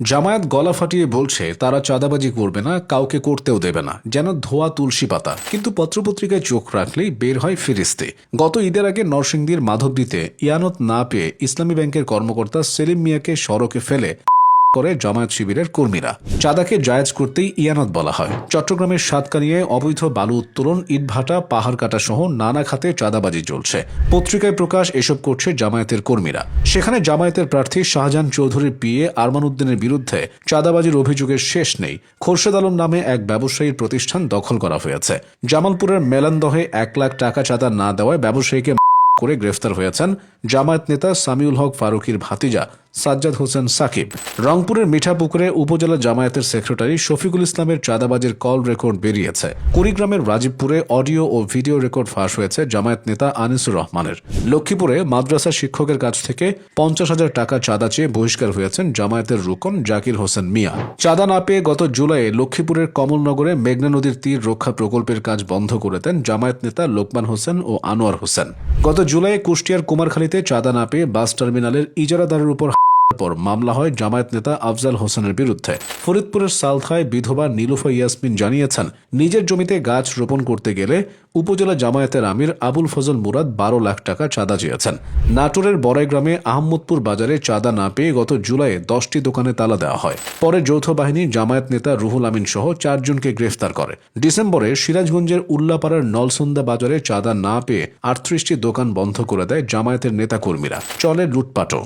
জামায়াত গলা ফাটিয়ে বলছে তারা চাঁদাবাজি করবে না, কাউকে করতেও দেবে না, যেন ধোয়া তুলসী পাতা। কিন্তু পত্রপত্রিকায় চোখ রাখলেই বের হয় ফিরিস্তি। গত ঈদের আগে নরসিংদীর মাধবদীতে ইয়ানত না পেয়ে ইসলামী ব্যাংকের কর্মকর্তা সেলিম মিয়াকে সড়কে ফেলে করে জামায়াত শিবিরের কর্মীরা। চাঁদাকে জায়েজ করতেই ইয়ানত বলা হয়। চট্টগ্রামের সাতকানিয়ায় অবৈধ বালু উত্তোলন, ইটভাটা, পাহাড় কাটা সহ নানা খাতে চাঁদাবাজি চলছে। পত্রিকায় প্রকাশ এসব করছে জামায়াতের কর্মীরা। সেখানে জামায়াতের প্রার্থী শাহজাহান চৌধুরীর পিএ আরমান উদ্দিনের বিরুদ্ধে চাঁদাবাজির অভিযোগের শেষ নেই। খোরশেদ আলম নামে এক ব্যবসায়ীর প্রতিষ্ঠান দখল করা হয়েছে। জামালপুরের মেলান্দহে 1 লাখ টাকা চাঁদা না দেওয়ায় ব্যবসায়ীকে করে গ্রেফতার হয়েছেন জামায়াত নেতা সামিউল হক ফারুকীর ভাতিজা সাজ্জাদ হোসেন সাকিব। রংপুরের মিঠাপুকুরে উপজেলা জামায়াতের সেক্রেটারি শফিকুল ইসলামের চাঁদাবাজির কল রেকর্ড বেরিয়েছে। কুড়িগ্রামের রাজীবপুরে অডিও ও ভিডিও রেকর্ড ফাঁস হয়েছে জামায়াত নেতা আনিসুর রহমানের। লক্ষ্মীপুরে মাদ্রাসা শিক্ষকের কাছ থেকে 50,000 টাকা চাঁদা চেয়ে বহিষ্কার হয়েছেন জামায়াতের রুকন জাকির হোসেন মিয়া। চাঁদা না পেয়ে গত জুলাইয়ে লক্ষ্মীপুরের কমলনগরে মেঘনা নদীর তীর রক্ষা প্রকল্পের কাজ বন্ধ করে দেন জামায়াত নেতা লোকমান হোসেন ও আনোয়ার হোসেন। গত জুলাইয়ে কুষ্টিয়ার কুমারখালীতে চাঁদা না পেয়ে বাস টার্মিনালের ইজারাদারের উপর পর মামলা হয় জামায়াত নেতা আফজাল হোসেনের বিরুদ্ধে। ফরিদপুরের সালথায় বিধবা নীলুফা ইয়াসমিন জানিয়েছেন, নিজের জমিতে গাছ রোপণ করতে গেলে উপজেলা জামায়াতের আমির আবুল ফজল মুরাদ 12 লাখ টাকা চাঁদা চেয়েছেন। নাটোরের বড়াইগ্রামে আহমদপুর বাজারে চাঁদা না পেয়ে গত জুলাইয়ে 10টি দোকানে তালা দেওয়া হয়। পরে যৌথ বাহিনী জামায়াত নেতা রুহুল আমিন সহ 4 জনকে গ্রেফতার করে। ডিসেম্বরে সিরাজগঞ্জের উল্লাপাড়ার নলসন্দা বাজারে চাঁদা না পেয়ে 38টি দোকান বন্ধ করে দেয় জামায়াতের নেতাকর্মীরা। চলে লুটপাটও।